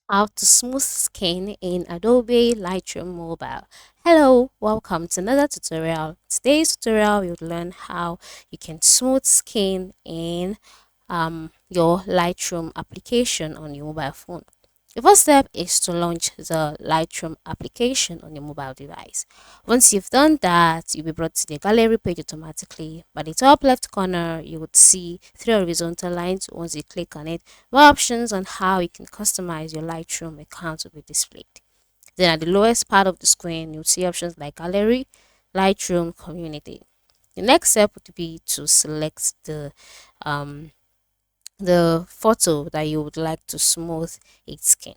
How to smooth skin in Adobe Lightroom Mobile. Hello, welcome to another tutorial. Today's tutorial you'll learn how you can smooth skin in your Lightroom application on your mobile phone. The first step is to launch the Lightroom application on your mobile device. Once you've done that, you'll be brought to the gallery page automatically. By the top left corner, you would see three horizontal lines. Once you click on it, more options on how you can customize your Lightroom account will be displayed. Then at the lowest part of the screen, you'll see options like gallery, Lightroom, community. The next step would be to select um, the photo that you would like to smooth its skin.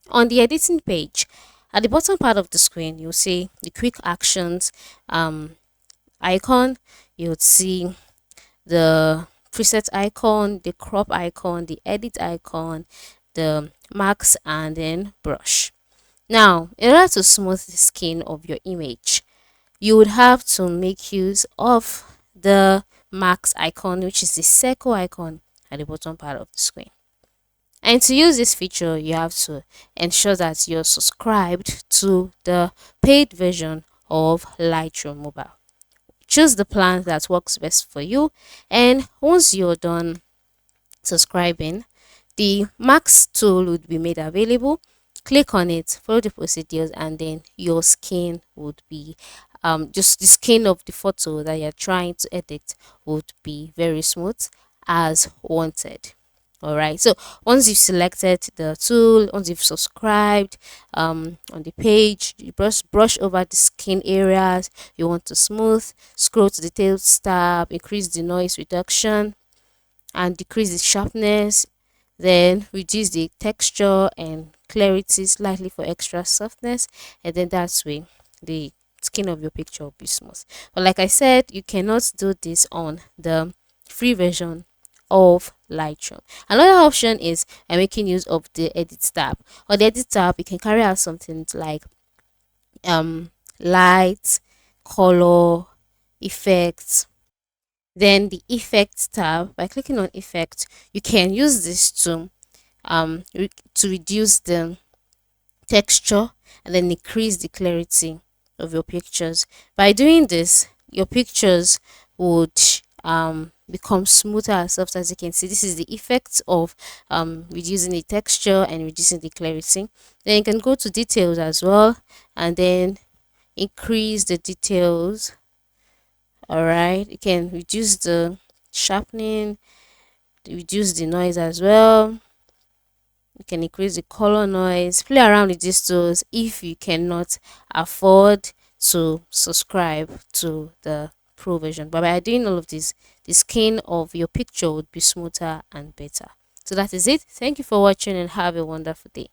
On the editing page, at the bottom part of the screen, you'll see the quick actions icon. You would see the preset icon, the crop icon, the edit icon, the marks, and then brush. Now, in order to smooth the skin of your image, you would have to make use of the marks icon, which is the circle icon at the bottom part of the screen. And to use this feature, you have to ensure that you're subscribed to the paid version of Lightroom Mobile. Choose the plan that works best for you, and once you're done subscribing, the Max tool would be made available. Click on it, follow the procedures, and then your skin would be just the skin of the photo that you're trying to edit would be very smooth as wanted. All right, so once you've selected the tool, once you've subscribed on the page, you brush over the skin areas you want to smooth, scroll to details tab, increase the noise reduction and decrease the sharpness, then reduce the texture and clarity slightly for extra softness, and then that's way the skin of your picture will be smooth. But like I said, you cannot do this on the free version of Lightroom. Another option is making use of the edit tab. On the edit tab, you can carry out something like um light, color, effects. Then the effects tab, by clicking on effect, you can use this to reduce the texture and then increase the clarity of your pictures. By doing this, your pictures would become smoother and soft. As you can see, this is the effect of reducing the texture and reducing the clarity. Then you can go to details as well and then increase the details. All right, you can reduce the sharpening, reduce the noise as well. You can increase the color noise, play around with these tools if you cannot afford to subscribe to the pro version. But by doing all of this, the skin of your picture would be smoother and better. So that is it. Thank you for watching and have a wonderful day.